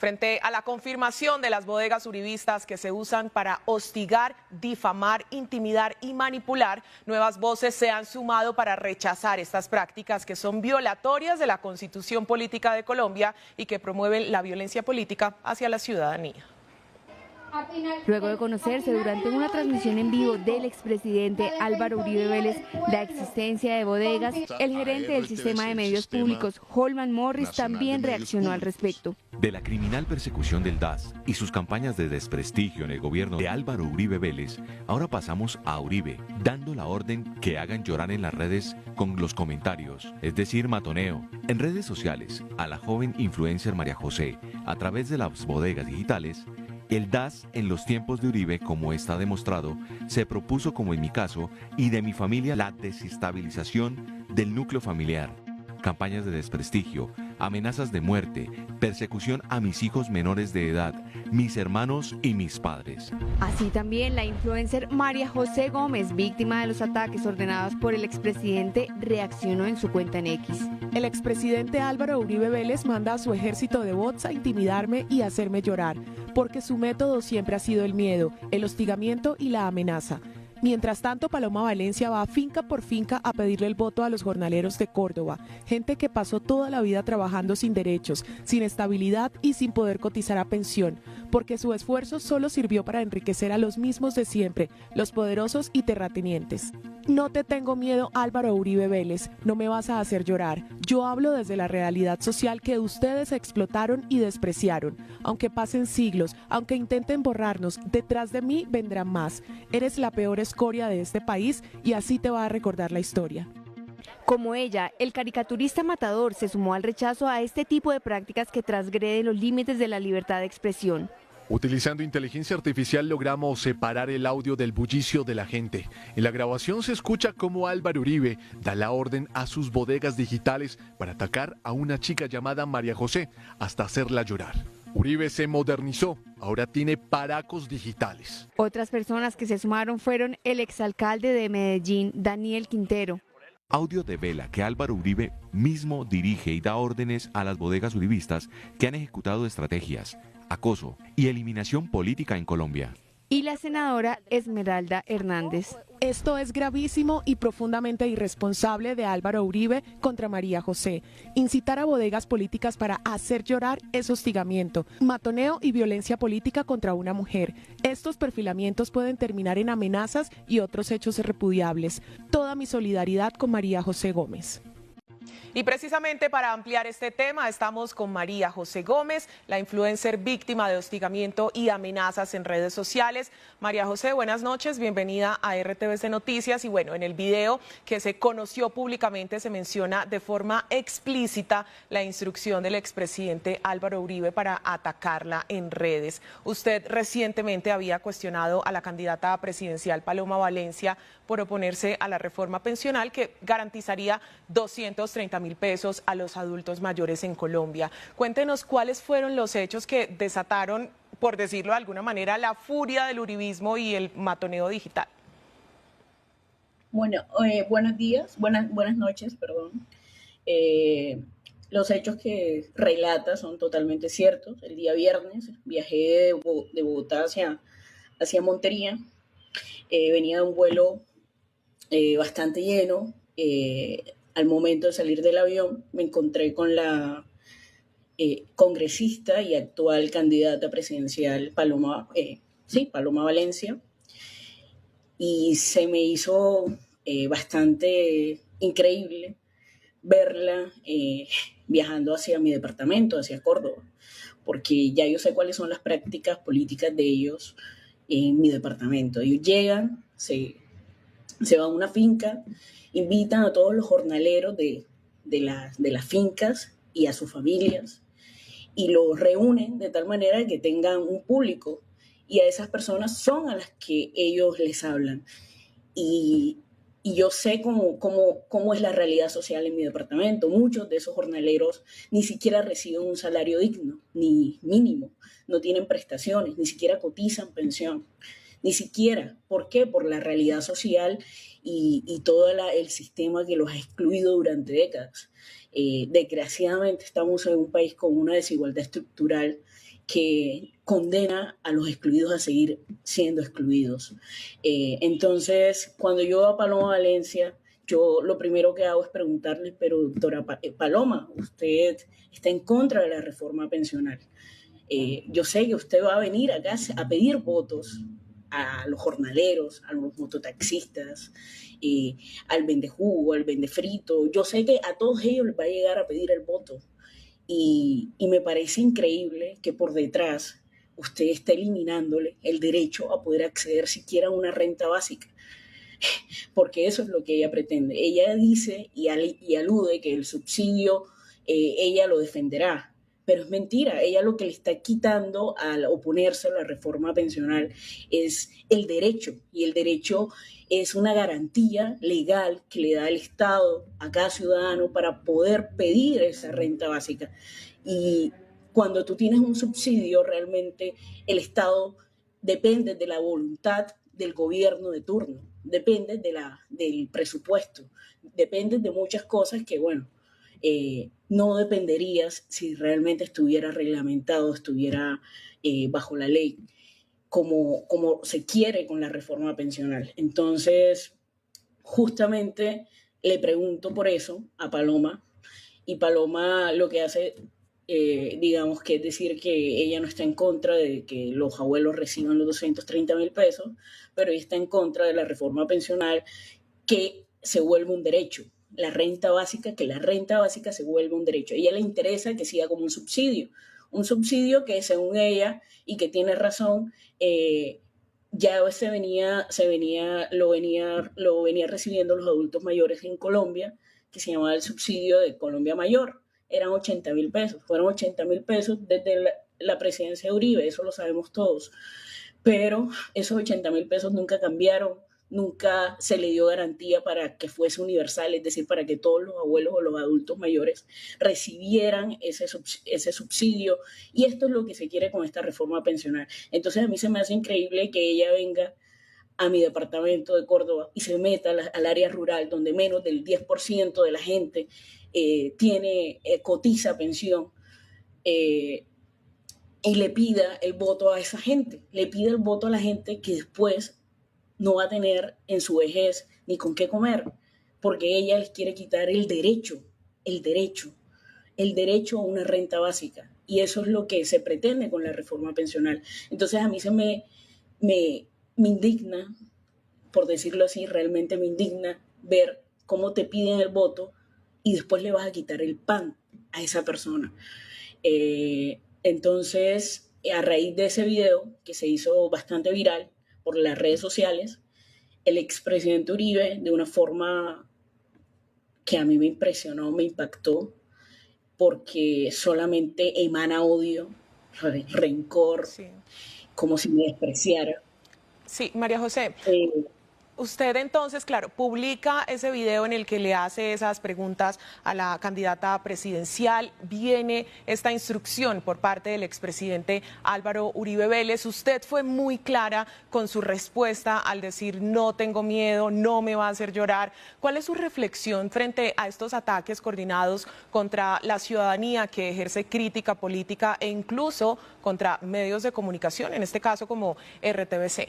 Frente a la confirmación de las bodegas uribistas que se usan para hostigar, difamar, intimidar y manipular, nuevas voces se han sumado para rechazar estas prácticas que son violatorias de la Constitución Política de Colombia y que promueven la violencia política hacia la ciudadanía. Luego de conocerse durante una transmisión en vivo del expresidente Álvaro Uribe Vélez la existencia de bodegas, el gerente del sistema de medios públicos, Holman Morris, también reaccionó al respecto. De la criminal persecución del DAS y sus campañas de desprestigio en el gobierno de Álvaro Uribe Vélez, ahora pasamos a Uribe, dando la orden que hagan llorar en las redes con los comentarios, es decir, matoneo. En redes sociales, a la joven influencer María José, a través de las bodegas digitales, el DAS en los tiempos de Uribe, como está demostrado, se propuso, como en mi caso y de mi familia, la desestabilización del núcleo familiar, campañas de desprestigio, amenazas de muerte, persecución a mis hijos menores de edad, mis hermanos y mis padres. Así también la influencer María José Gómez, víctima de los ataques ordenados por el expresidente, reaccionó en su cuenta en X. El expresidente Álvaro Uribe Vélez manda a su ejército de bots a intimidarme y hacerme llorar, porque su método siempre ha sido el miedo, el hostigamiento y la amenaza. Mientras tanto, Paloma Valencia va finca por finca a pedirle el voto a los jornaleros de Córdoba, gente que pasó toda la vida trabajando sin derechos, sin estabilidad y sin poder cotizar a pensión, porque su esfuerzo solo sirvió para enriquecer a los mismos de siempre, los poderosos y terratenientes. No te tengo miedo, Álvaro Uribe Vélez, no me vas a hacer llorar. Yo hablo desde la realidad social que ustedes explotaron y despreciaron. Aunque pasen siglos, aunque intenten borrarnos, detrás de mí vendrán más. Eres la peor escoria de este país y así te va a recordar la historia. Como ella, el caricaturista Matador se sumó al rechazo a este tipo de prácticas que transgreden los límites de la libertad de expresión. Utilizando inteligencia artificial logramos separar el audio del bullicio de la gente. En la grabación se escucha cómo Álvaro Uribe da la orden a sus bodegas digitales para atacar a una chica llamada María José hasta hacerla llorar. Uribe se modernizó, ahora tiene paracos digitales. Otras personas que se sumaron fueron el exalcalde de Medellín, Daniel Quintero. Audio devela que Álvaro Uribe mismo dirige y da órdenes a las bodegas uribistas que han ejecutado estrategias, acoso y eliminación política en Colombia. Y la senadora Esmeralda Hernández. Esto es gravísimo y profundamente irresponsable de Álvaro Uribe contra María José. Incitar a bodegas políticas para hacer llorar es hostigamiento, matoneo y violencia política contra una mujer. Estos perfilamientos pueden terminar en amenazas y otros hechos repudiables. Toda mi solidaridad con María José Gómez. Y precisamente para ampliar este tema estamos con María José Gómez, la influencer víctima de hostigamiento y amenazas en redes sociales. María José, buenas noches, bienvenida a RTVC Noticias. Y bueno, en el video que se conoció públicamente se menciona de forma explícita la instrucción del expresidente Álvaro Uribe para atacarla en redes. Usted recientemente había cuestionado a la candidata presidencial Paloma Valencia por oponerse a la reforma pensional que garantizaría 230.000 pesos a los adultos mayores en Colombia. Cuéntenos cuáles fueron los hechos que desataron, por decirlo de alguna manera, la furia del uribismo y el matoneo digital. Bueno, buenos días, buenas noches, perdón. Los hechos que relata son totalmente ciertos. El día viernes viajé de Bogotá hacia Montería. Venía de un vuelo bastante lleno. Al momento de salir del avión me encontré con la congresista y actual candidata presidencial Paloma Valencia, y se me hizo bastante increíble verla viajando hacia mi departamento, hacia Córdoba, porque ya yo sé cuáles son las prácticas políticas de ellos en mi departamento. Ellos llegan, se van a una finca, invitan a todos los jornaleros de las fincas y a sus familias y los reúnen de tal manera que tengan un público, y a esas personas son a las que ellos les hablan. Y yo sé cómo es la realidad social en mi departamento. Muchos de esos jornaleros ni siquiera reciben un salario digno, ni mínimo, no tienen prestaciones, ni siquiera cotizan pensión. Ni siquiera. ¿Por qué? Por la realidad social y todo el sistema que los ha excluido durante décadas. Desgraciadamente estamos en un país con una desigualdad estructural que condena a los excluidos a seguir siendo excluidos. Entonces, cuando yo veo a Paloma Valencia, yo lo primero que hago es preguntarle, pero doctora Paloma, usted está en contra de la reforma pensional. Yo sé que usted va a venir acá a pedir votos a los jornaleros, a los mototaxistas, al vendejugo, al vendefrito. Yo sé que a todos ellos les va a llegar a pedir el voto. Y me parece increíble que por detrás usted esté eliminándole el derecho a poder acceder siquiera a una renta básica, porque eso es lo que ella pretende. Ella dice y alude que el subsidio ella lo defenderá, pero es mentira. Ella lo que le está quitando al oponerse a la reforma pensional es el derecho, y el derecho es una garantía legal que le da el Estado a cada ciudadano para poder pedir esa renta básica. Y cuando tú tienes un subsidio, realmente el Estado depende de la voluntad del gobierno de turno, depende del presupuesto, depende de muchas cosas que, bueno, no dependerías si realmente estuviera reglamentado, estuviera bajo la ley, como se quiere con la reforma pensional. Entonces, justamente le pregunto por eso a Paloma, y Paloma lo que hace, digamos que es decir que ella no está en contra de que los abuelos reciban los 230,000 pesos, pero ella está en contra de la reforma pensional, que se vuelva un derecho. La renta básica, que la renta básica se vuelva un derecho. A ella le interesa que siga como un subsidio que según ella, y que tiene razón, ya lo venía recibiendo los adultos mayores en Colombia, que se llamaba el subsidio de Colombia Mayor. Eran 80,000 pesos, fueron 80,000 pesos desde la presidencia de Uribe, eso lo sabemos todos, pero esos 80,000 pesos nunca cambiaron, nunca se le dio garantía para que fuese universal, es decir, para que todos los abuelos o los adultos mayores recibieran ese subsidio, y esto es lo que se quiere con esta reforma pensional. Entonces a mí se me hace increíble que ella venga a mi departamento de Córdoba y se meta al área rural, donde menos del 10% de la gente cotiza pensión, y le pida el voto a esa gente, le pida el voto a la gente que después no va a tener en su vejez ni con qué comer, porque ella les quiere quitar el derecho a una renta básica, y eso es lo que se pretende con la reforma pensional. Entonces a mí me indigna, por decirlo así, realmente me indigna ver cómo te piden el voto y después le vas a quitar el pan a esa persona. Entonces, a raíz de ese video, que se hizo bastante viral por las redes sociales, el expresidente Uribe, de una forma que a mí me impresionó, me impactó, porque solamente emana odio, rencor, sí, como si me despreciara. Sí, María José. Usted entonces, claro, publica ese video en el que le hace esas preguntas a la candidata presidencial. Viene esta instrucción por parte del expresidente Álvaro Uribe Vélez. Usted fue muy clara con su respuesta al decir no tengo miedo, no me va a hacer llorar. ¿Cuál es su reflexión frente a estos ataques coordinados contra la ciudadanía que ejerce crítica política e incluso contra medios de comunicación, en este caso como RTBC?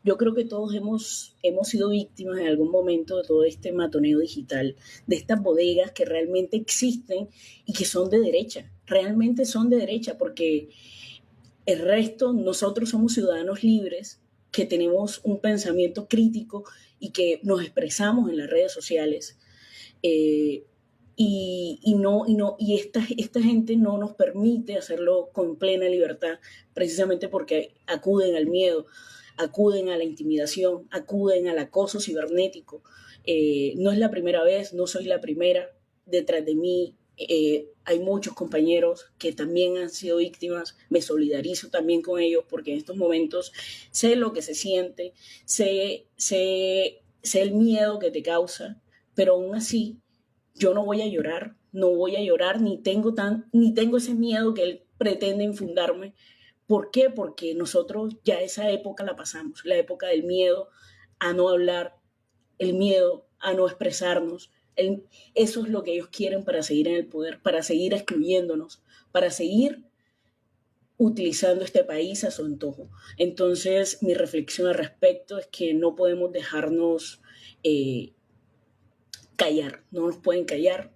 Yo creo que todos hemos sido víctimas en algún momento de todo este matoneo digital, de estas bodegas que realmente existen y que son de derecha, realmente son de derecha, porque el resto, nosotros somos ciudadanos libres, que tenemos un pensamiento crítico y que nos expresamos en las redes sociales. Y esta gente no nos permite hacerlo con plena libertad, precisamente porque acuden al miedo, acuden a la intimidación, acuden al acoso cibernético. No es la primera vez, no soy la primera. Detrás de mí hay muchos compañeros que también han sido víctimas. Me solidarizo también con ellos, porque en estos momentos sé lo que se siente, sé el miedo que te causa, pero aún así yo no voy a llorar, ni tengo ese miedo que él pretende infundarme. ¿Por qué? Porque nosotros ya esa época la pasamos, la época del miedo a no hablar, el miedo a no expresarnos, Eso es lo que ellos quieren para seguir en el poder, para seguir excluyéndonos, para seguir utilizando este país a su antojo. Entonces, mi reflexión al respecto es que no podemos dejarnos callar, no nos pueden callar.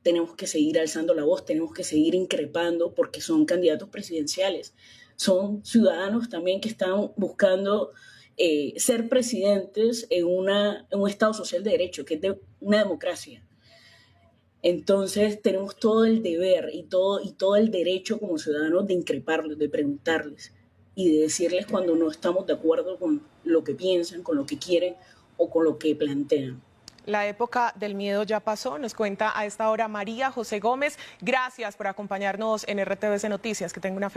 Tenemos que seguir alzando la voz, tenemos que seguir increpando porque son candidatos presidenciales. Son ciudadanos también que están buscando ser presidentes en un Estado social de derecho, que es una democracia. Entonces tenemos todo el deber y todo el derecho como ciudadanos de increparles, de preguntarles y de decirles cuando no estamos de acuerdo con lo que piensan, con lo que quieren o con lo que plantean. La época del miedo ya pasó, nos cuenta a esta hora María José Gómez. Gracias por acompañarnos en RTVC Noticias. Que tenga una